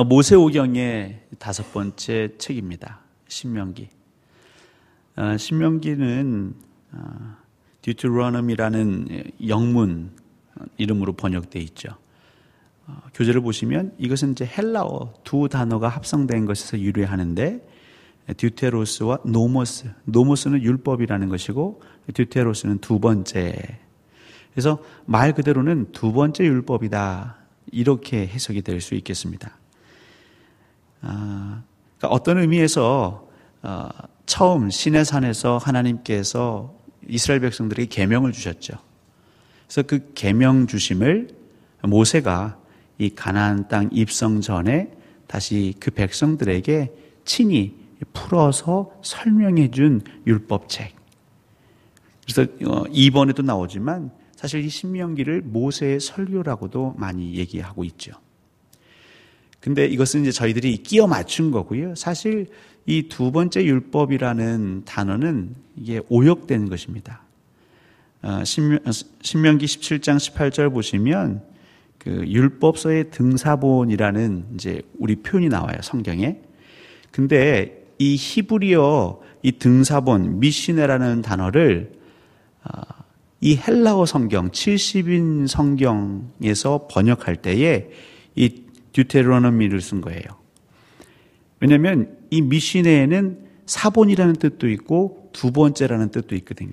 모세오경의 5번째 책입니다. 신명기. 신명기는 듀테로노미라는 영문 이름으로 번역되어 있죠. 교재를 보시면 이것은 이제 헬라어 두 단어가 합성된 것에서 유래하는데, 듀테로스와 노모스, 노모스는 율법이라는 것이고 듀테로스는 두 번째. 그래서 말 그대로는 두 번째 율법이다, 이렇게 해석이 될 수 있겠습니다. 그러니까 어떤 의미에서 처음 시내산에서 하나님께서 이스라엘 백성들에게 계명을 주셨죠. 그래서 그 계명 주심을 모세가 이 가나안 땅 입성 전에 다시 그 백성들에게 친히 풀어서 설명해 준 율법책. 그래서 2번에도 나오지만 사실 이 신명기를 모세의 설교라고도 많이 얘기하고 있죠. 근데 이것은 이제 저희들이 끼워 맞춘 거고요. 사실 이 두 번째 율법이라는 단어는 이게 오역된 것입니다. 신명기 17장 18절 보시면 그 율법서의 등사본이라는 이제 우리 표현이 나와요, 성경에. 근데 이 히브리어 이 등사본 미시네라는 단어를 이 헬라어 성경 70인 성경에서 번역할 때에 이 듀테로노미를 쓴 거예요. 왜냐하면 이 미시네에는 사본이라는 뜻도 있고 두 번째라는 뜻도 있거든요.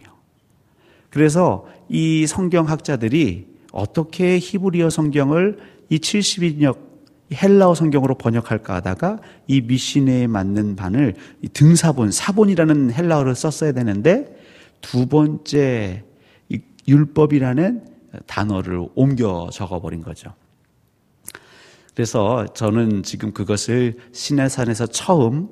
그래서 이 성경학자들이 어떻게 히브리어 성경을 이 70인역 헬라어 성경으로 번역할까 하다가 이 미시네에 맞는 반을 이 등사본, 사본이라는 헬라어를 썼어야 되는데 두 번째 율법이라는 단어를 옮겨 적어버린 거죠. 그래서 저는 지금 그것을 시내산에서 처음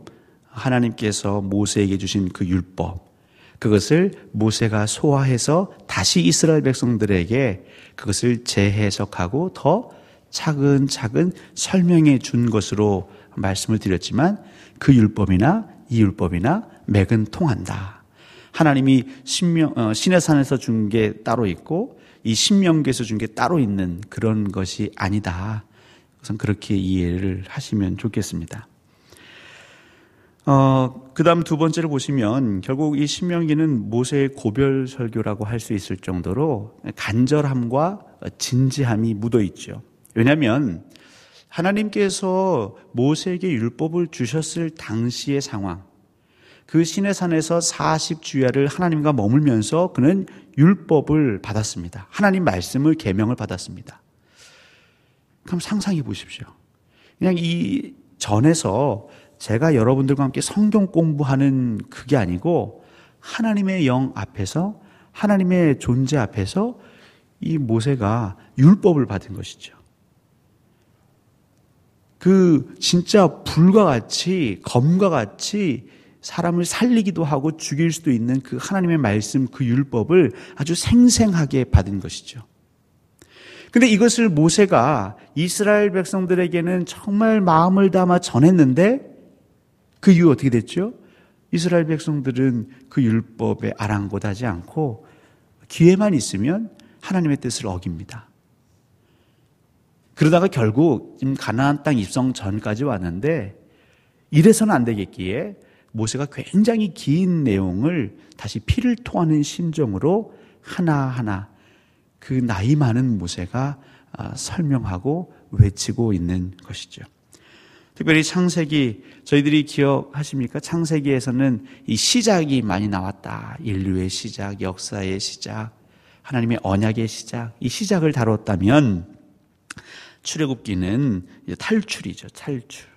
하나님께서 모세에게 주신 그 율법, 그것을 모세가 소화해서 다시 이스라엘 백성들에게 그것을 재해석하고 더 차근차근 설명해 준 것으로 말씀을 드렸지만, 그 율법이나 이 율법이나 맥은 통한다. 하나님이 시내산에서 준 게 따로 있고 이 신명기에서 준 게 따로 있는 그런 것이 아니다. 우선 그렇게 이해를 하시면 좋겠습니다. 그 다음 두 번째를 보시면 결국 이 신명기는 모세의 고별 설교라고 할 수 있을 정도로 간절함과 진지함이 묻어 있죠. 왜냐하면 하나님께서 모세에게 율법을 주셨을 당시의 상황, 그 시내산에서 40주야를 하나님과 머물면서 그는 율법을 받았습니다. 하나님 말씀을 계명을 받았습니다. 그럼 상상해 보십시오. 그냥 이 전에서 제가 여러분들과 함께 성경 공부하는 그게 아니고 하나님의 영 앞에서, 하나님의 존재 앞에서 이 모세가 율법을 받은 것이죠. 그 진짜 불과 같이, 검과 같이 사람을 살리기도 하고 죽일 수도 있는 그 하나님의 말씀, 그 율법을 아주 생생하게 받은 것이죠. 근데 이것을 모세가 이스라엘 백성들에게는 정말 마음을 담아 전했는데 그 이후 어떻게 됐죠? 이스라엘 백성들은 그 율법에 아랑곳하지 않고 기회만 있으면 하나님의 뜻을 어깁니다. 그러다가 결국 가나안 땅 입성 전까지 왔는데 이래서는 안 되겠기에 모세가 굉장히 긴 내용을 다시 피를 토하는 심정으로 하나하나 그 나이 많은 모세가 설명하고 외치고 있는 것이죠. 특별히 창세기, 저희들이 기억하십니까? 창세기에서는 이 시작이 많이 나왔다. 인류의 시작, 역사의 시작, 하나님의 언약의 시작, 이 시작을 다뤘다면 출애굽기는 탈출이죠. 탈출.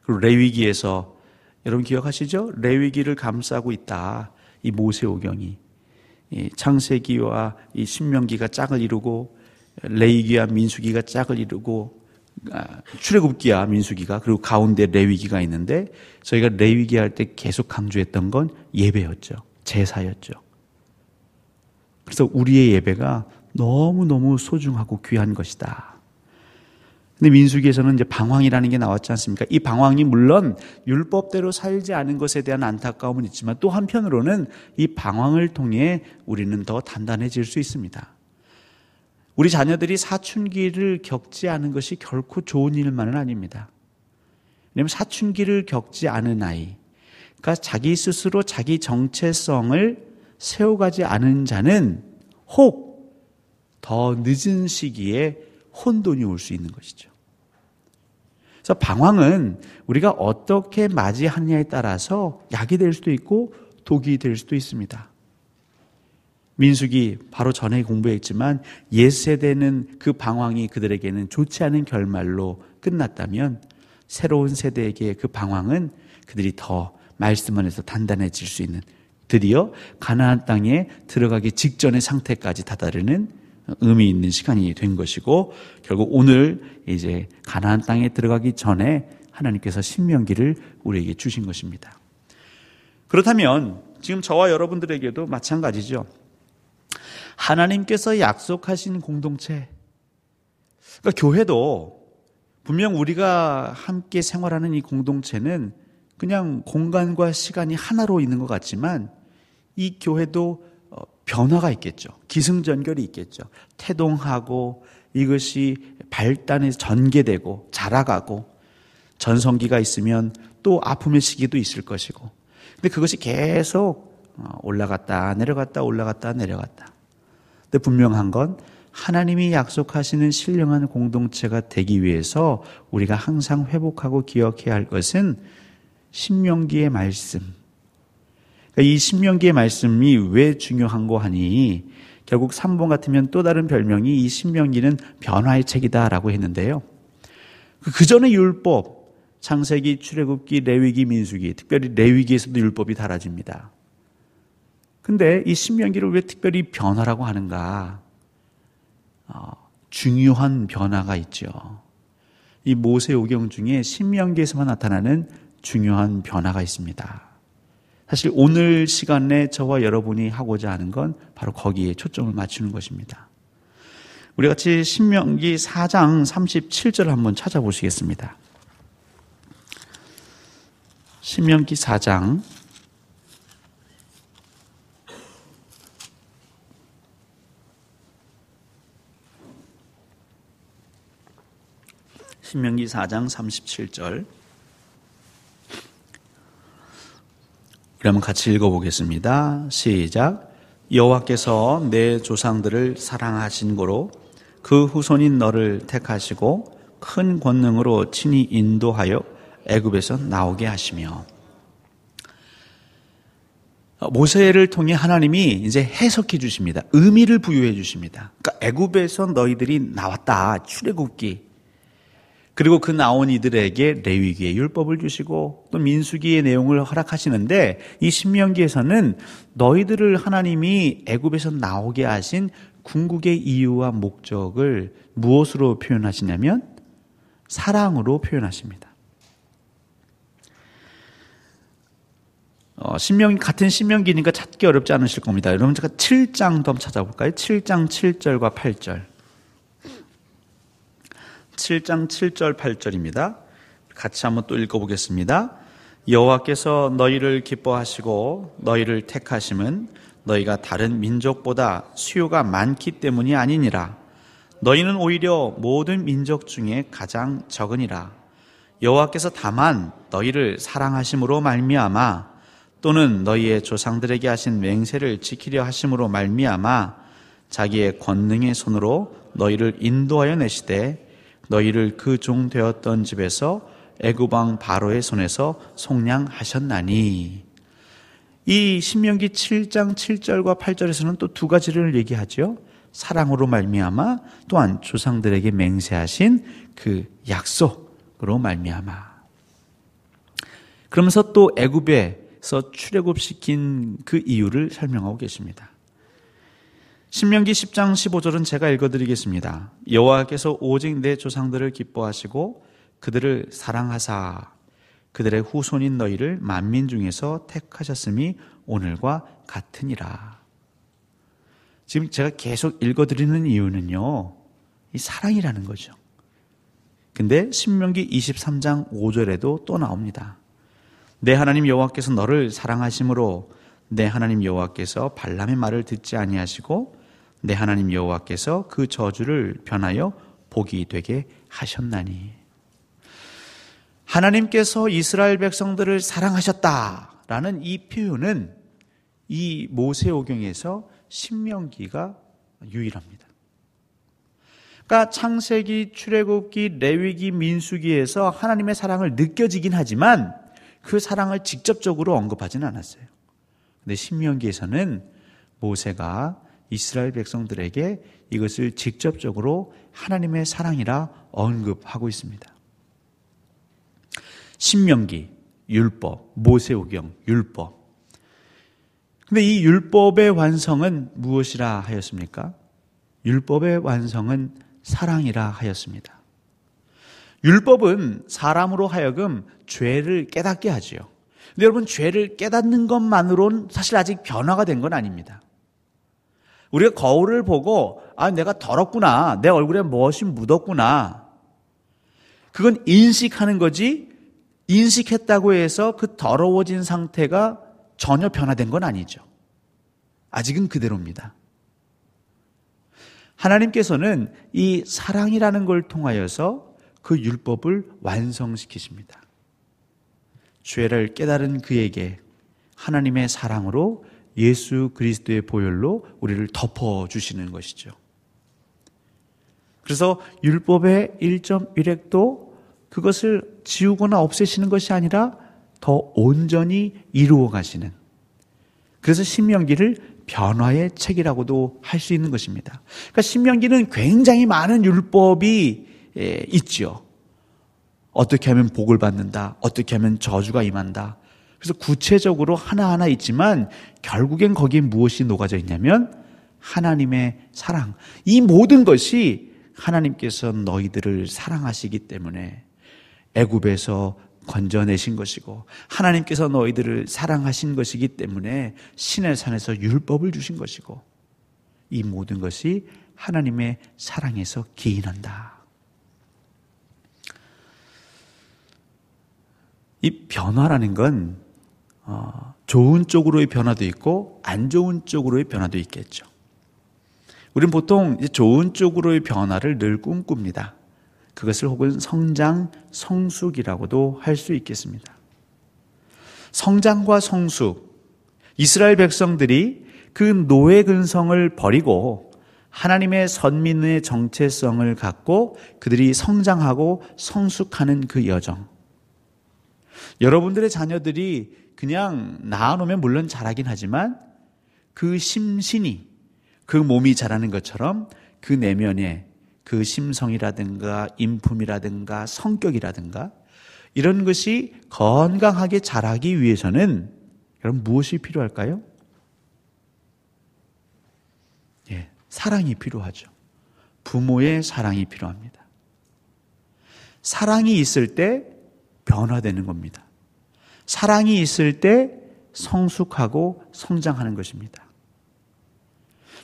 그리고 레위기에서 여러분 기억하시죠? 레위기를 감싸고 있다. 이 모세오경이 창세기와 이 신명기가 짝을 이루고 레위기와 민수기가 짝을 이루고 출애굽기와 민수기가, 그리고 가운데 레위기가 있는데 저희가 레위기 할 때 계속 강조했던 건 예배였죠. 제사였죠. 그래서 우리의 예배가 너무너무 소중하고 귀한 것이다. 근데 민수기에서는 이제 방황이라는 게 나왔지 않습니까? 이 방황이 물론 율법대로 살지 않은 것에 대한 안타까움은 있지만 또 한편으로는 이 방황을 통해 우리는 더 단단해질 수 있습니다. 우리 자녀들이 사춘기를 겪지 않은 것이 결코 좋은 일만은 아닙니다. 왜냐하면 사춘기를 겪지 않은 아이, 그러니까 자기 스스로 자기 정체성을 세워가지 않은 자는 혹 더 늦은 시기에 혼돈이 올 수 있는 것이죠. 그래서 방황은 우리가 어떻게 맞이하느냐에 따라서 약이 될 수도 있고 독이 될 수도 있습니다. 민수기 바로 전에 공부했지만 옛세대는 그 방황이 그들에게는 좋지 않은 결말로 끝났다면 새로운 세대에게 그 방황은 그들이 더 말씀 안에서 단단해질 수 있는, 드디어 가나안 땅에 들어가기 직전의 상태까지 다다르는 의미 있는 시간이 된 것이고, 결국 오늘 이제 가나안 땅에 들어가기 전에 하나님께서 신명기를 우리에게 주신 것입니다. 그렇다면 지금 저와 여러분들에게도 마찬가지죠. 하나님께서 약속하신 공동체, 그러니까 교회도 분명 우리가 함께 생활하는 이 공동체는 그냥 공간과 시간이 하나로 있는 것 같지만 이 교회도 변화가 있겠죠. 기승전결이 있겠죠. 태동하고 이것이 발단해서 전개되고 자라가고, 전성기가 있으면 또 아픔의 시기도 있을 것이고, 근데 그것이 계속 올라갔다 내려갔다 올라갔다 내려갔다. 근데 분명한 건 하나님이 약속하시는 신령한 공동체가 되기 위해서 우리가 항상 회복하고 기억해야 할 것은 신명기의 말씀. 이 신명기의 말씀이 왜 중요한고 하니, 결국 3번 같으면 또 다른 별명이 이 신명기는 변화의 책이다라고 했는데요. 그 전의 율법, 창세기, 출애굽기, 레위기, 민수기, 특별히 레위기에서도 율법이 달라집니다. 근데 이 신명기를 왜 특별히 변화라고 하는가? 중요한 변화가 있죠. 이 모세오경 중에 신명기에서만 나타나는 중요한 변화가 있습니다. 사실 오늘 시간에 저와 여러분이 하고자 하는 건 바로 거기에 초점을 맞추는 것입니다. 우리 같이 신명기 4장 37절을 한번 찾아보시겠습니다. 신명기 4장 37절. 그러면 같이 읽어보겠습니다. 시작. 여호와께서 내 조상들을 사랑하신 고로 그 후손인 너를 택하시고 큰 권능으로 친히 인도하여 애굽에서 나오게 하시며. 모세를 통해 하나님이 이제 해석해 주십니다. 의미를 부여해 주십니다. 그러니까 애굽에서 너희들이 나왔다. 출애굽기. 그리고 그 나온 이들에게 레위기의 율법을 주시고 또 민수기의 내용을 허락하시는데, 이 신명기에서는 너희들을 하나님이 애굽에서 나오게 하신 궁극의 이유와 목적을 무엇으로 표현하시냐면 사랑으로 표현하십니다. 같은 신명기니까 찾기 어렵지 않으실 겁니다. 여러분 제가 7장 더 찾아볼까요? 7장 7절과 8절. 7장 7절 8절입니다. 같이 한번 또 읽어보겠습니다. 여호와께서 너희를 기뻐하시고 너희를 택하심은 너희가 다른 민족보다 수요가 많기 때문이 아니니라. 너희는 오히려 모든 민족 중에 가장 적으니라. 여호와께서 다만 너희를 사랑하심으로 말미암아 또는 너희의 조상들에게 하신 맹세를 지키려 하심으로 말미암아 자기의 권능의 손으로 너희를 인도하여 내시되 너희를 그 종 되었던 집에서 애굽 왕 바로의 손에서 속량하셨나니. 이 신명기 7장 7절과 8절에서는 또 두 가지를 얘기하죠. 사랑으로 말미암아, 또한 조상들에게 맹세하신 그 약속으로 말미암아. 그러면서 또 애굽에서 출애굽시킨 그 이유를 설명하고 계십니다. 신명기 10장 15절은 제가 읽어드리겠습니다. 여호와께서 오직 내 조상들을 기뻐하시고 그들을 사랑하사 그들의 후손인 너희를 만민 중에서 택하셨음이 오늘과 같으니라. 지금 제가 계속 읽어드리는 이유는요, 이 사랑이라는 거죠. 근데 신명기 23장 5절에도 또 나옵니다. 내 하나님 여호와께서 너를 사랑하심으로 내 하나님 여호와께서 발람의 말을 듣지 아니하시고 내 하나님 여호와께서 그 저주를 변하여 복이 되게 하셨나니. 하나님께서 이스라엘 백성들을 사랑하셨다라는 이 표현은 이 모세오경에서 신명기가 유일합니다. 그러니까 창세기, 출애굽기, 레위기, 민수기에서 하나님의 사랑을 느껴지긴 하지만 그 사랑을 직접적으로 언급하지는 않았어요. 그런데 신명기에서는 모세가 이스라엘 백성들에게 이것을 직접적으로 하나님의 사랑이라 언급하고 있습니다. 신명기, 율법, 모세오경, 율법. 근데 이 율법의 완성은 무엇이라 하였습니까? 율법의 완성은 사랑이라 하였습니다. 율법은 사람으로 하여금 죄를 깨닫게 하지요. 근데 여러분, 죄를 깨닫는 것만으로는 사실 아직 변화가 된 건 아닙니다. 우리가 거울을 보고 내가 더럽구나, 내 얼굴에 무엇이 묻었구나, 그건 인식하는 거지, 인식했다고 해서 그 더러워진 상태가 전혀 변화된 건 아니죠. 아직은 그대로입니다. 하나님께서는 이 사랑이라는 걸 통하여서 그 율법을 완성시키십니다. 죄를 깨달은 그에게 하나님의 사랑으로 예수 그리스도의 보혈로 우리를 덮어주시는 것이죠. 그래서 율법의 1.1획도 그것을 지우거나 없애시는 것이 아니라 더 온전히 이루어 가시는, 그래서 신명기를 변화의 책이라고도 할 수 있는 것입니다. 그러니까 신명기는 굉장히 많은 율법이 있죠. 어떻게 하면 복을 받는다, 어떻게 하면 저주가 임한다. 그래서 구체적으로 하나하나 있지만 결국엔 거기에 무엇이 녹아져 있냐면 하나님의 사랑. 이 모든 것이 하나님께서 너희들을 사랑하시기 때문에 애굽에서 건져내신 것이고, 하나님께서 너희들을 사랑하신 것이기 때문에 신의 산에서 율법을 주신 것이고, 이 모든 것이 하나님의 사랑에서 기인한다. 이 변화라는 건 좋은 쪽으로의 변화도 있고 안 좋은 쪽으로의 변화도 있겠죠. 우리는 보통 좋은 쪽으로의 변화를 늘 꿈꿉니다. 그것을 혹은 성장, 성숙이라고도 할 수 있겠습니다. 성장과 성숙, 이스라엘 백성들이 그 노예 근성을 버리고 하나님의 선민의 정체성을 갖고 그들이 성장하고 성숙하는 그 여정. 여러분들의 자녀들이 그냥 낳아놓으면 물론 자라긴 하지만 그 심신이, 그 몸이 자라는 것처럼 그 내면에 그 심성이라든가 인품이라든가 성격이라든가 이런 것이 건강하게 자라기 위해서는 여러분 무엇이 필요할까요? 사랑이 필요하죠. 부모의 사랑이 필요합니다. 사랑이 있을 때 변화되는 겁니다. 사랑이 있을 때 성숙하고 성장하는 것입니다.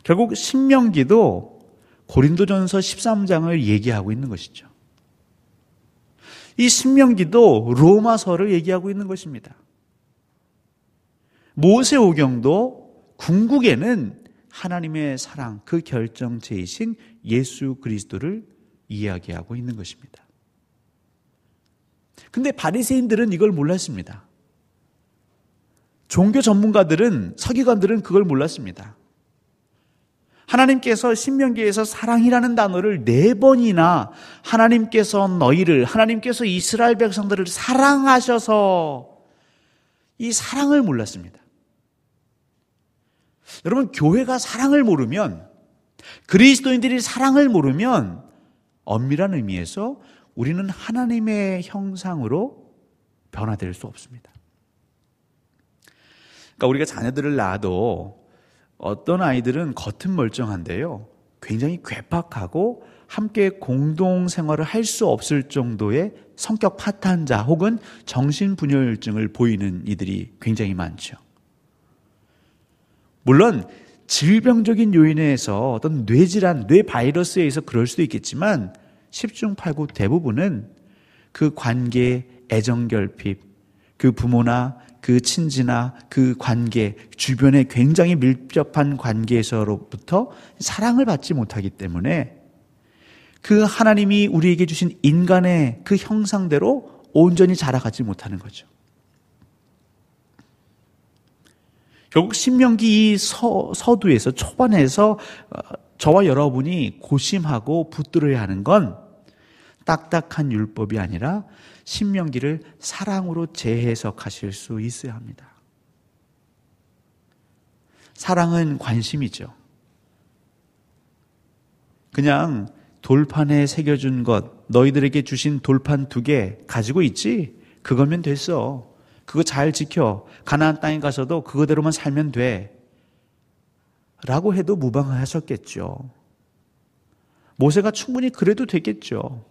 결국 신명기도 고린도전서 13장을 얘기하고 있는 것이죠. 이 신명기도 로마서를 얘기하고 있는 것입니다. 모세오경도 궁극에는 하나님의 사랑, 그 결정체이신 예수 그리스도를 이야기하고 있는 것입니다. 근데 바리새인들은 이걸 몰랐습니다. 종교 전문가들은, 서기관들은 그걸 몰랐습니다. 하나님께서 신명기에서 사랑이라는 단어를 4번이나 하나님께서 너희를, 하나님께서 이스라엘 백성들을 사랑하셔서 이 사랑을 몰랐습니다. 여러분, 교회가 사랑을 모르면, 그리스도인들이 사랑을 모르면 엄밀한 의미에서 우리는 하나님의 형상으로 변화될 수 없습니다. 그러니까 우리가 자녀들을 낳아도 어떤 아이들은 겉은 멀쩡한데요, 굉장히 괴팍하고 함께 공동생활을 할 수 없을 정도의 성격 파탄자 혹은 정신분열증을 보이는 이들이 굉장히 많죠. 물론 질병적인 요인에 의해서 어떤 뇌질환, 뇌바이러스에 의해서 그럴 수도 있겠지만 10중 8구 대부분은 그 관계, 애정결핍, 그 부모나 그 친지나 그 관계, 주변에 굉장히 밀접한 관계에서로부터 사랑을 받지 못하기 때문에 그 하나님이 우리에게 주신 인간의 그 형상대로 온전히 자라가지 못하는 거죠. 결국 신명기 이 서두에서 초반에서 저와 여러분이 고심하고 붙들어야 하는 건 딱딱한 율법이 아니라 신명기를 사랑으로 재해석하실 수 있어야 합니다. 사랑은 관심이죠. 그냥 돌판에 새겨준 것, 너희들에게 주신 돌판 2개 가지고 있지? 그거면 됐어. 그거 잘 지켜. 가나안 땅에 가서도 그거대로만 살면 돼. 라고 해도 무방하셨겠죠. 모세가 충분히 그래도 되겠죠.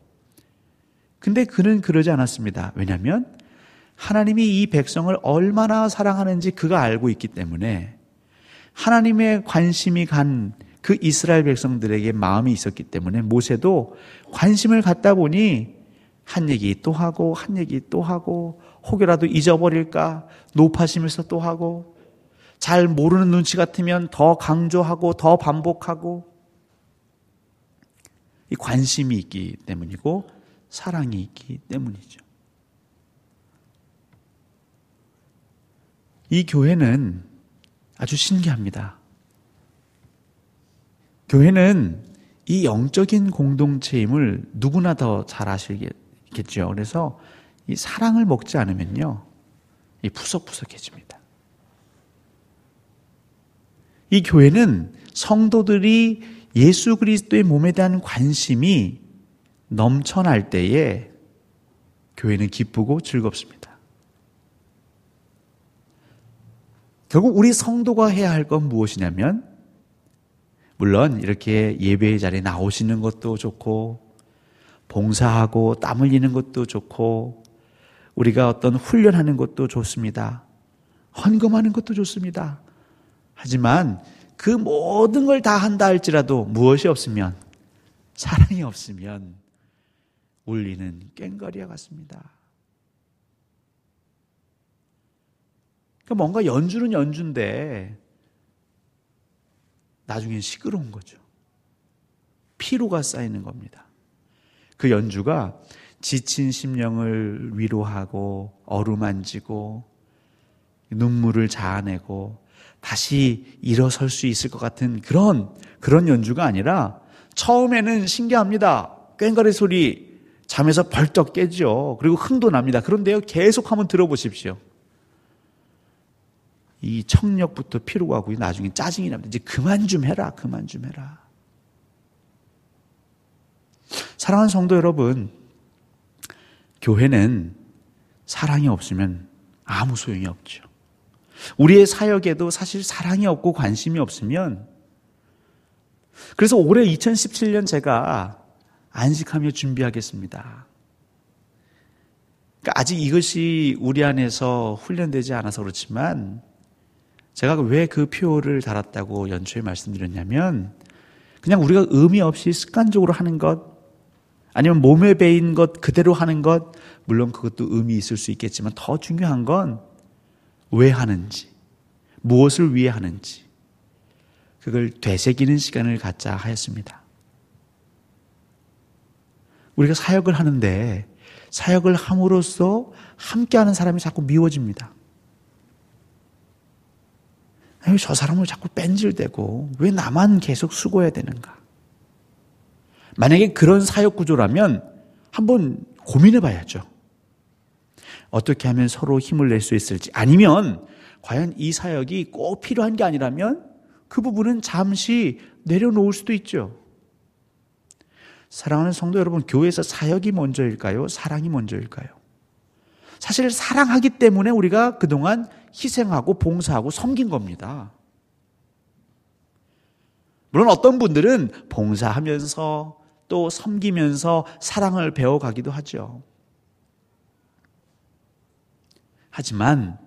근데 그는 그러지 않았습니다. 왜냐하면 하나님이 이 백성을 얼마나 사랑하는지 그가 알고 있기 때문에 하나님의 관심이 간 그 이스라엘 백성들에게 마음이 있었기 때문에 모세도 관심을 갖다 보니 한 얘기 또 하고 한 얘기 또 하고 혹여라도 잊어버릴까 높아지면서 또 하고 잘 모르는 눈치 같으면 더 강조하고 더 반복하고 이 관심이 있기 때문이고 사랑이 있기 때문이죠. 이 교회는 아주 신기합니다. 교회는 이 영적인 공동체임을 누구나 더 잘 아시겠죠. 그래서 이 사랑을 먹지 않으면요, 이 푸석푸석해집니다. 이 교회는 성도들이 예수 그리스도의 몸에 대한 관심이 넘쳐날 때에 교회는 기쁘고 즐겁습니다. 결국 우리 성도가 해야 할 건 무엇이냐면, 물론 이렇게 예배의 자리에 나오시는 것도 좋고 봉사하고 땀 흘리는 것도 좋고 우리가 어떤 훈련하는 것도 좋습니다. 헌금하는 것도 좋습니다. 하지만 그 모든 걸 다 한다 할지라도 무엇이 없으면, 사랑이 없으면 울리는 꽹과리와 같습니다. 그러니까 뭔가 연주는 연주인데 나중엔 시끄러운 거죠. 피로가 쌓이는 겁니다. 그 연주가 지친 심령을 위로하고 어루만지고 눈물을 자아내고 다시 일어설 수 있을 것 같은 그런 연주가 아니라, 처음에는 신기합니다. 꽹과리 소리 잠에서 벌떡 깨죠. 그리고 흥도 납니다. 그런데요, 계속 한번 들어보십시오. 이 청력부터 피로가 하고 나중에 짜증이 납니다. 이제 그만 좀 해라. 사랑하는 성도 여러분, 교회는 사랑이 없으면 아무 소용이 없죠. 우리의 사역에도 사실 사랑이 없고 관심이 없으면, 그래서 올해 2017년 제가 안식하며 준비하겠습니다. 그러니까 아직 이것이 우리 안에서 훈련되지 않아서 그렇지만, 제가 왜 그 표를 달았다고 연초에 말씀드렸냐면, 그냥 우리가 의미 없이 습관적으로 하는 것, 아니면 몸에 배인 것 그대로 하는 것, 물론 그것도 의미 있을 수 있겠지만 더 중요한 건 왜 하는지, 무엇을 위해 하는지, 그걸 되새기는 시간을 갖자 하였습니다. 우리가 사역을 하는데 사역을 함으로써 함께하는 사람이 자꾸 미워집니다. 저 사람을 자꾸 뺀질대고 왜 나만 계속 수고해야 되는가? 만약에 그런 사역 구조라면 한번 고민해 봐야죠. 어떻게 하면 서로 힘을 낼 수 있을지, 아니면 과연 이 사역이 꼭 필요한 게 아니라면 그 부분은 잠시 내려놓을 수도 있죠. 사랑하는 성도 여러분, 교회에서 사역이 먼저일까요? 사랑이 먼저일까요? 사실 사랑하기 때문에 우리가 그동안 희생하고 봉사하고 섬긴 겁니다. 물론 어떤 분들은 봉사하면서 또 섬기면서 사랑을 배워가기도 하죠. 하지만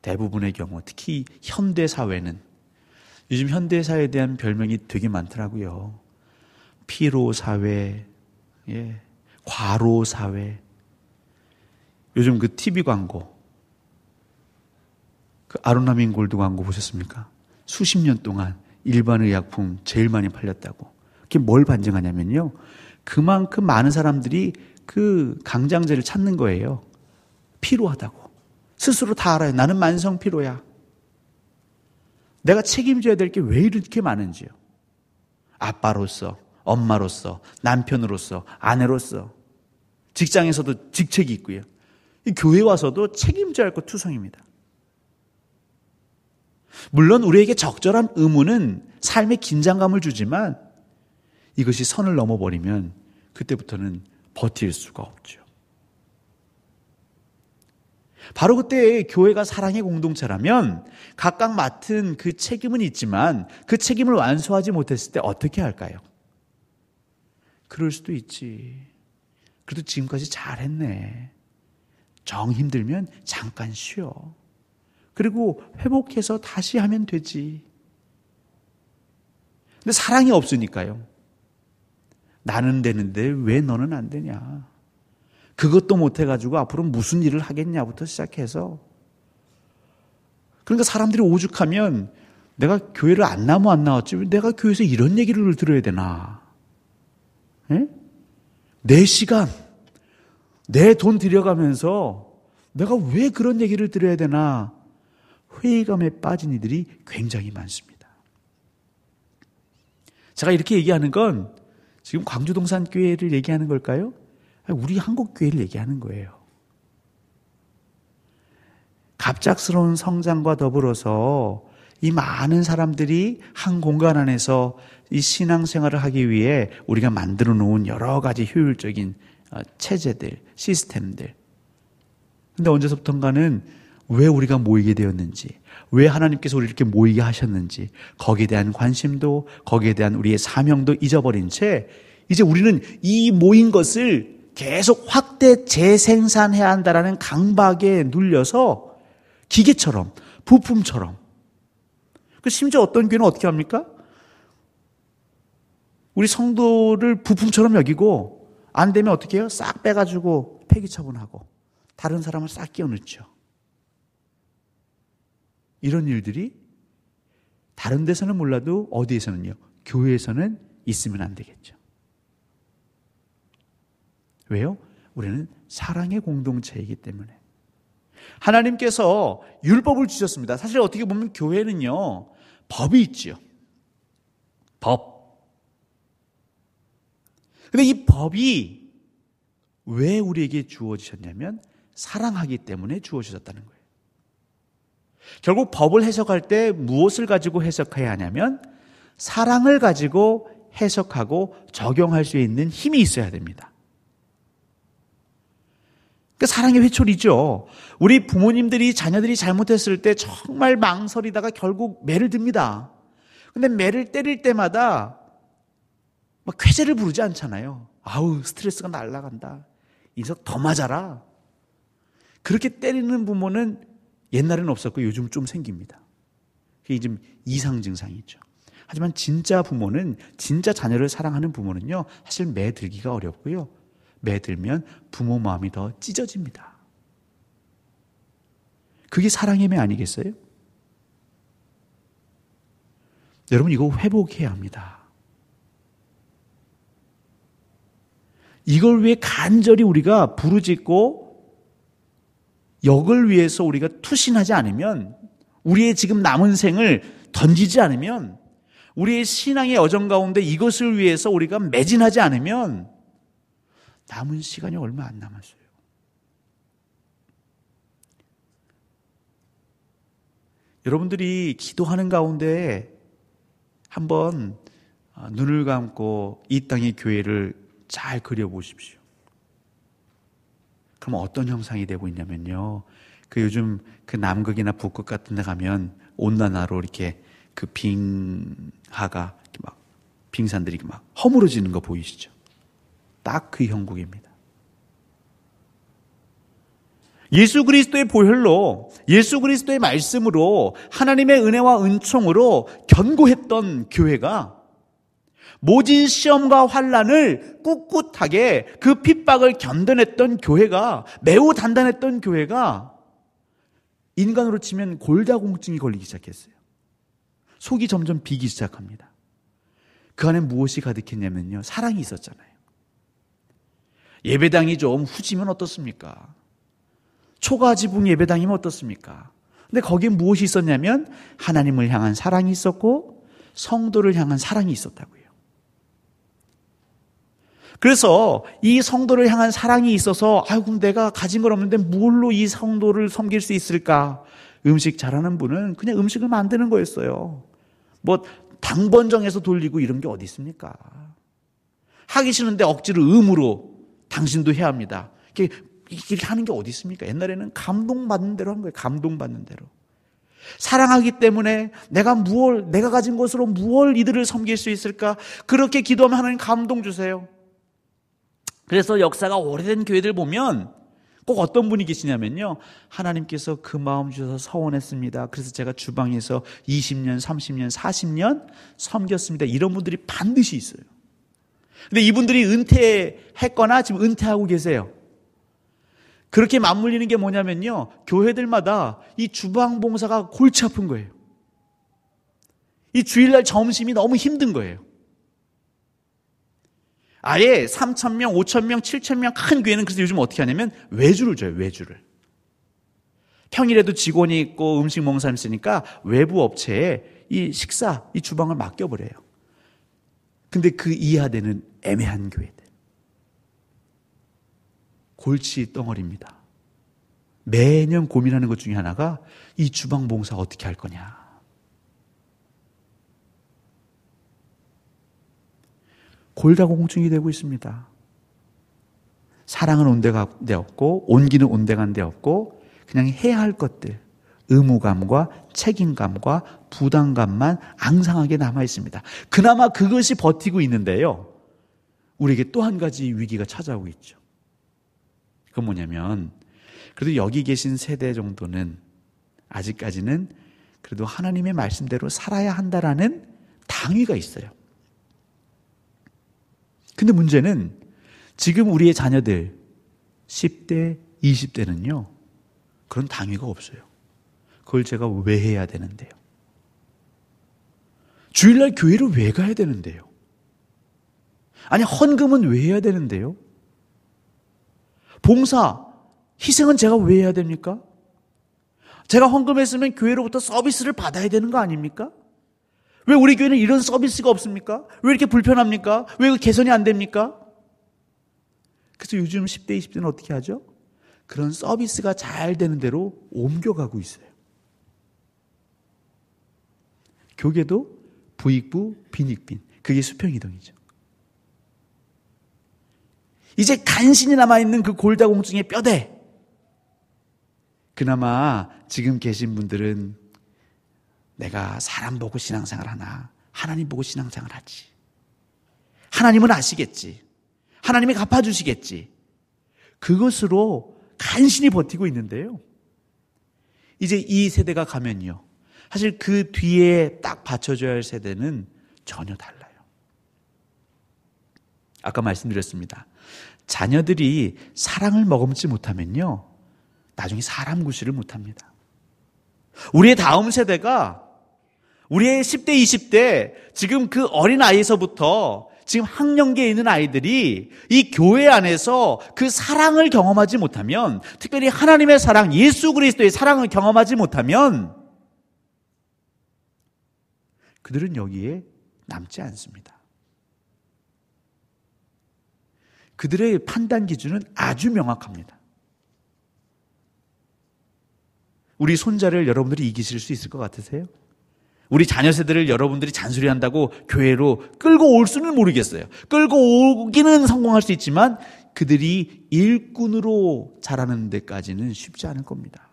대부분의 경우, 특히 현대사회는, 요즘 현대사회에 대한 별명이 되게 많더라고요. 피로사회, 과로사회. 요즘 그 TV 광고, 그 아로나민 골드 광고 보셨습니까? 수십 년 동안 일반 의약품 제일 많이 팔렸다고. 그게 뭘 반증하냐면요, 그만큼 많은 사람들이 그 강장제를 찾는 거예요. 피로하다고. 스스로 다 알아요. 나는 만성 피로야. 내가 책임져야 될 게 왜 이렇게 많은지요. 아빠로서, 엄마로서, 남편으로서, 아내로서, 직장에서도 직책이 있고요. 이 교회 와서도 책임져야 할 것 투성입니다. 물론 우리에게 적절한 의무는 삶의 긴장감을 주지만 이것이 선을 넘어버리면 그때부터는 버틸 수가 없죠. 바로 그때 교회가 사랑의 공동체라면 각각 맡은 그 책임은 있지만 그 책임을 완수하지 못했을 때 어떻게 할까요? 그럴 수도 있지. 그래도 지금까지 잘했네. 정 힘들면 잠깐 쉬어. 그리고 회복해서 다시 하면 되지. 근데 사랑이 없으니까요. 나는 되는데 왜 너는 안 되냐. 그것도 못해가지고 앞으로 무슨 일을 하겠냐부터 시작해서. 그러니까 사람들이 오죽하면 내가 교회를 안 나왔지 왜 내가 교회에서 이런 얘기를 들어야 되나. 에? 내 시간, 내 돈 들여가면서 내가 왜 그런 얘기를 들어야 되나. 회의감에 빠진 이들이 굉장히 많습니다. 제가 이렇게 얘기하는 건 지금 광주동산교회를 얘기하는 걸까요? 우리 한국교회를 얘기하는 거예요. 갑작스러운 성장과 더불어서 이 많은 사람들이 한 공간 안에서 이 신앙생활을 하기 위해 우리가 만들어 놓은 여러 가지 효율적인 체제들, 시스템들. 근데 언제서부턴가는 왜 우리가 모이게 되었는지, 왜 하나님께서 우리를 이렇게 모이게 하셨는지, 거기에 대한 관심도, 거기에 대한 우리의 사명도 잊어버린 채 이제 우리는 이 모인 것을 계속 확대 재생산해야 한다라는 강박에 눌려서 기계처럼, 부품처럼. 심지어 어떤 교회는 어떻게 합니까? 우리 성도를 부품처럼 여기고 안 되면 어떻게 해요? 싹 빼가지고 폐기 처분하고 다른 사람을 싹 끼워넣죠. 이런 일들이 다른 데서는 몰라도 어디에서는요? 교회에서는 있으면 안 되겠죠. 왜요? 우리는 사랑의 공동체이기 때문에. 하나님께서 율법을 주셨습니다. 사실 어떻게 보면 교회는요, 법이 있지요. 법. 근데 이 법이 왜 우리에게 주어지셨냐면 사랑하기 때문에 주어지셨다는 거예요. 결국 법을 해석할 때 무엇을 가지고 해석해야 하냐면 사랑을 가지고 해석하고 적용할 수 있는 힘이 있어야 됩니다. 그러니까 사랑의 회초리죠. 우리 부모님들이 자녀들이 잘못했을 때 정말 망설이다가 결국 매를 듭니다. 근데 매를 때릴 때마다 막 쾌재를 부르지 않잖아요. 아우 스트레스가 날아간다. 이석 더 맞아라. 그렇게 때리는 부모는 옛날에는 없었고 요즘 좀 생깁니다. 그게 좀 이상 증상이죠. 하지만 진짜 부모는, 진짜 자녀를 사랑하는 부모는요, 사실 매 들기가 어렵고요. 매 들면 부모 마음이 더 찢어집니다. 그게 사랑의 매 아니겠어요? 여러분, 이거 회복해야 합니다. 이걸 위해 간절히 우리가 부르짖고 역을 위해서 우리가 투신하지 않으면, 우리의 지금 남은 생을 던지지 않으면, 우리의 신앙의 여정 가운데 이것을 위해서 우리가 매진하지 않으면 남은 시간이 얼마 안 남았어요. 여러분들이 기도하는 가운데 한번 눈을 감고 이 땅의 교회를 잘 그려보십시오. 그럼 어떤 형상이 되고 있냐면요, 그 요즘 그 남극이나 북극 같은 데 가면 온난화로 이렇게 그 빙하가 이렇게 막 빙산들이 막 허물어지는 거 보이시죠? 딱 그 형국입니다. 예수 그리스도의 보혈로, 예수 그리스도의 말씀으로, 하나님의 은혜와 은총으로 견고했던 교회가 모진 시험과 환난을 꿋꿋하게 그 핍박을 견뎌냈던 교회가, 매우 단단했던 교회가 인간으로 치면 골다공증이 걸리기 시작했어요. 속이 점점 비기 시작합니다. 그 안에 무엇이 가득했냐면요, 사랑이 있었잖아요. 예배당이 좀 후지면 어떻습니까? 초가지붕 예배당이면 어떻습니까? 근데 거기에 무엇이 있었냐면 하나님을 향한 사랑이 있었고 성도를 향한 사랑이 있었다고요. 그래서 이 성도를 향한 사랑이 있어서 아이고 내가 가진 건 없는데 뭘로 이 성도를 섬길 수 있을까? 음식 잘하는 분은 그냥 음식을 만드는 거였어요. 뭐 당번정해서 돌리고 이런 게 어디 있습니까? 하기 싫은데 억지로 의무로 당신도 해야 합니다. 이렇게 하는 게 어디 있습니까? 옛날에는 감동받는 대로 한 거예요. 감동받는 대로. 사랑하기 때문에 내가 가진 것으로 무엇 이들을 섬길 수 있을까? 그렇게 기도하면 하나님 감동 주세요. 그래서 역사가 오래된 교회들 보면 꼭 어떤 분이 계시냐면요, 하나님께서 그 마음 주셔서 서원했습니다. 그래서 제가 주방에서 20년, 30년, 40년 섬겼습니다. 이런 분들이 반드시 있어요. 근데 이분들이 은퇴했거나 지금 은퇴하고 계세요. 그렇게 맞물리는 게 뭐냐면요, 교회들마다 이 주방 봉사가 골치 아픈 거예요. 이 주일날 점심이 너무 힘든 거예요. 아예 3,000명, 5,000명, 7,000명 큰 교회는 그래서 요즘 어떻게 하냐면 외주를 줘요, 외주를. 평일에도 직원이 있고 음식 먹는 사람이 있으니까 외부 업체에 이 식사, 이 주방을 맡겨버려요. 근데 그 이하되는 애매한 교회들. 골치 덩어리입니다. 매년 고민하는 것 중에 하나가 이 주방 봉사 어떻게 할 거냐. 골다공증이 되고 있습니다. 사랑은 온데가 없고 온기는 온데간데 없고 그냥 해야 할 것들, 의무감과 책임감과 부담감만 앙상하게 남아 있습니다. 그나마 그것이 버티고 있는데요, 우리에게 또 한 가지 위기가 찾아오고 있죠. 그건 뭐냐면 그래도 여기 계신 세대 정도는 아직까지는 그래도 하나님의 말씀대로 살아야 한다라는 당위가 있어요. 근데 문제는 지금 우리의 자녀들 10대, 20대는요 그런 당위가 없어요. 그걸 제가 왜 해야 되는데요? 주일날 교회를 왜 가야 되는데요? 아니 헌금은 왜 해야 되는데요? 봉사, 희생은 제가 왜 해야 됩니까? 제가 헌금했으면 교회로부터 서비스를 받아야 되는 거 아닙니까? 왜 우리 교회는 이런 서비스가 없습니까? 왜 이렇게 불편합니까? 왜 개선이 안 됩니까? 그래서 요즘 10대, 20대는 어떻게 하죠? 그런 서비스가 잘 되는 대로 옮겨가고 있어요. 교계도 부익부, 빈익빈. 그게 수평이동이죠. 이제 간신히 남아있는 그 골다공증의 뼈대. 그나마 지금 계신 분들은 내가 사람 보고 신앙생활 하나, 하나님 보고 신앙생활 하지. 하나님은 아시겠지. 하나님이 갚아주시겠지. 그것으로 간신히 버티고 있는데요. 이제 이 세대가 가면요, 사실 그 뒤에 딱 받쳐줘야 할 세대는 전혀 달라요. 아까 말씀드렸습니다. 자녀들이 사랑을 머금지 못하면요, 나중에 사람 구실을 못합니다. 우리의 다음 세대가, 우리의 10대, 20대, 지금 그 어린아이에서부터 지금 학령기에 있는 아이들이 이 교회 안에서 그 사랑을 경험하지 못하면, 특별히 하나님의 사랑, 예수 그리스도의 사랑을 경험하지 못하면 그들은 여기에 남지 않습니다. 그들의 판단 기준은 아주 명확합니다. 우리 손자를 여러분들이 이기실 수 있을 것 같으세요? 우리 자녀 세대를 여러분들이 잔소리한다고 교회로 끌고 올 수는 모르겠어요. 끌고 오기는 성공할 수 있지만 그들이 일꾼으로 자라는 데까지는 쉽지 않을 겁니다.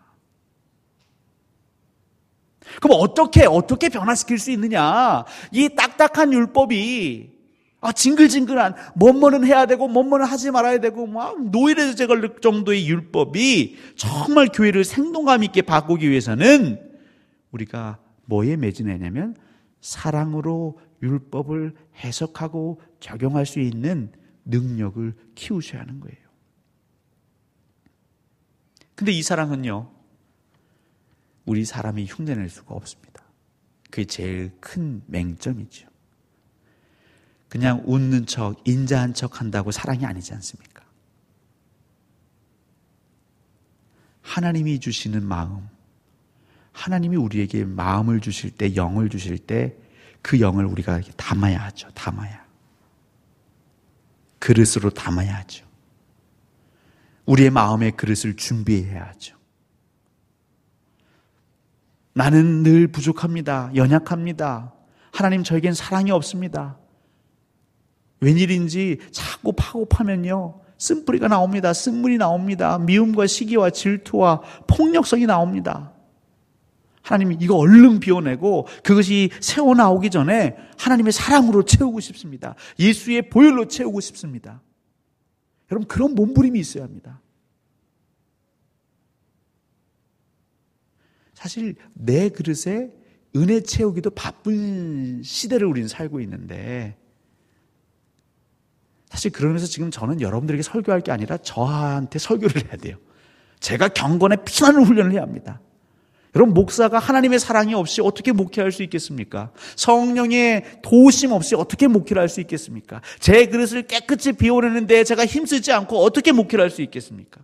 그럼 어떻게 변화시킬 수 있느냐? 이 딱딱한 율법이, 징글징글한, 뭐뭐는 해야 되고 뭐뭐는 하지 말아야 되고 막 노이로제 걸릴 정도의 율법이 정말 교회를 생동감 있게 바꾸기 위해서는 우리가 뭐에 매진하냐면 사랑으로 율법을 해석하고 적용할 수 있는 능력을 키우셔야 하는 거예요. 근데 이 사랑은요, 우리 사람이 흉내낼 수가 없습니다. 그게 제일 큰 맹점이죠. 그냥 웃는 척, 인자한 척 한다고 사랑이 아니지 않습니까? 하나님이 주시는 마음, 하나님이 우리에게 마음을 주실 때, 영을 주실 때 그 영을 우리가 이렇게 담아야 하죠. 담아야. 그릇으로 담아야 하죠. 우리의 마음의 그릇을 준비해야 하죠. 나는 늘 부족합니다. 연약합니다. 하나님 저에겐 사랑이 없습니다. 웬일인지 자꾸 파고 파면요, 쓴뿌리가 나옵니다. 쓴물이 나옵니다. 미움과 시기와 질투와 폭력성이 나옵니다. 하나님이 이거 얼른 비워내고 그것이 새어나오기 전에 하나님의 사랑으로 채우고 싶습니다. 예수의 보혈로 채우고 싶습니다. 여러분, 그런 몸부림이 있어야 합니다. 사실 내 그릇에 은혜 채우기도 바쁜 시대를 우리는 살고 있는데, 사실 그러면서 지금 저는 여러분들에게 설교할 게 아니라 저한테 설교를 해야 돼요. 제가 경건에 피나는 훈련을 해야 합니다. 여러분, 목사가 하나님의 사랑이 없이 어떻게 목회할 수 있겠습니까? 성령의 도우심 없이 어떻게 목회를 할 수 있겠습니까? 제 그릇을 깨끗이 비워내는데 제가 힘쓰지 않고 어떻게 목회를 할 수 있겠습니까?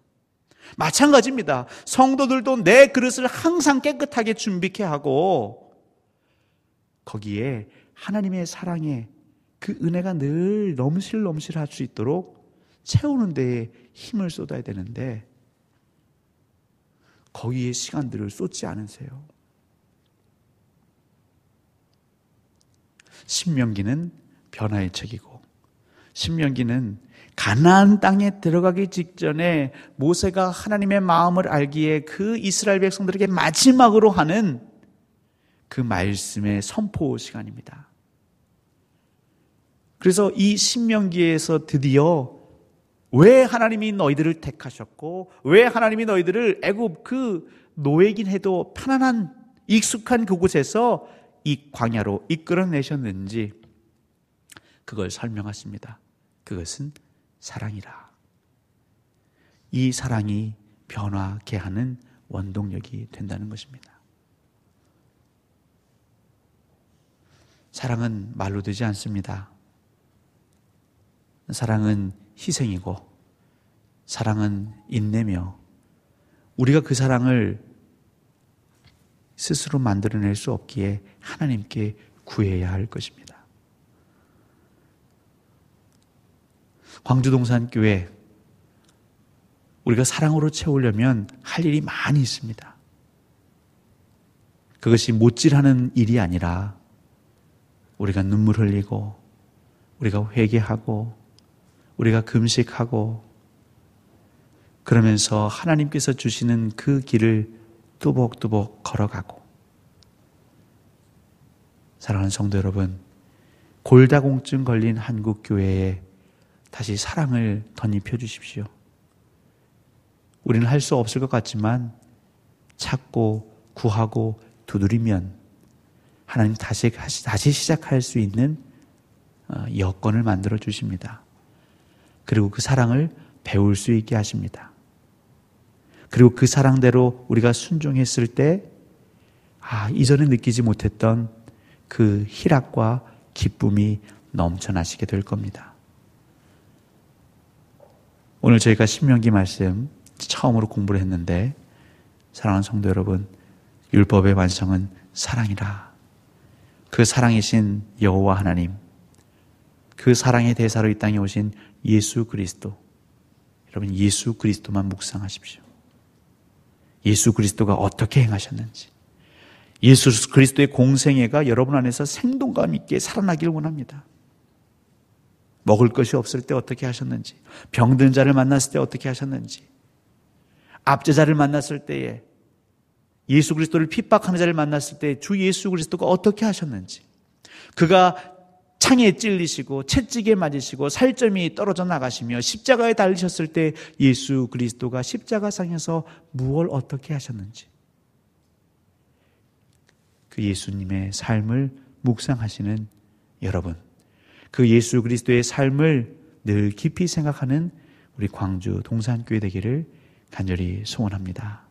마찬가지입니다. 성도들도 내 그릇을 항상 깨끗하게 준비케 하고 거기에 하나님의 사랑의 그 은혜가 늘 넘실넘실할 수 있도록 채우는 데에 힘을 쏟아야 되는데 거기에 시간들을 쏟지 않으세요. 신명기는 변화의 책이고, 신명기는 가나안 땅에 들어가기 직전에 모세가 하나님의 마음을 알기에 그 이스라엘 백성들에게 마지막으로 하는 그 말씀의 선포 시간입니다. 그래서 이 신명기에서 드디어 왜 하나님이 너희들을 택하셨고, 왜 하나님이 너희들을 애굽 그 노예긴 해도 편안한 익숙한 그곳에서 이 광야로 이끌어내셨는지 그걸 설명하십니다. 그것은 사랑이라. 이 사랑이 변화케 하는 원동력이 된다는 것입니다. 사랑은 말로 되지 않습니다. 사랑은 희생이고, 사랑은 인내며, 우리가 그 사랑을 스스로 만들어낼 수 없기에 하나님께 구해야 할 것입니다. 광주동산교회, 우리가 사랑으로 채우려면 할 일이 많이 있습니다. 그것이 못질하는 일이 아니라 우리가 눈물 흘리고, 우리가 회개하고, 우리가 금식하고, 그러면서 하나님께서 주시는 그 길을 뚜벅뚜벅 걸어가고. 사랑하는 성도 여러분, 골다공증 걸린 한국교회에 다시 사랑을 덧입혀 주십시오. 우리는 할 수 없을 것 같지만 찾고 구하고 두드리면 하나님 다시 시작할 수 있는 여건을 만들어 주십니다. 그리고 그 사랑을 배울 수 있게 하십니다. 그리고 그 사랑대로 우리가 순종했을 때 이전에 느끼지 못했던 그 희락과 기쁨이 넘쳐나시게 될 겁니다. 오늘 저희가 신명기 말씀 처음으로 공부를 했는데, 사랑하는 성도 여러분, 율법의 완성은 사랑이라. 그 사랑이신 여호와 하나님, 그 사랑의 대사로 이 땅에 오신 예수 그리스도, 여러분 예수 그리스도만 묵상하십시오. 예수 그리스도가 어떻게 행하셨는지, 예수 그리스도의 공생애가 여러분 안에서 생동감 있게 살아나길 원합니다. 먹을 것이 없을 때 어떻게 하셨는지, 병든 자를 만났을 때 어떻게 하셨는지, 압제자를 만났을 때에, 예수 그리스도를 핍박하는 자를 만났을 때 주 예수 그리스도가 어떻게 하셨는지, 그가 창에 찔리시고 채찍에 맞으시고 살점이 떨어져 나가시며 십자가에 달리셨을 때 예수 그리스도가 십자가상에서 무엇을 어떻게 하셨는지, 그 예수님의 삶을 묵상하시는 여러분, 그 예수 그리스도의 삶을 늘 깊이 생각하는 우리 광주 동산교회 되기를 간절히 소원합니다.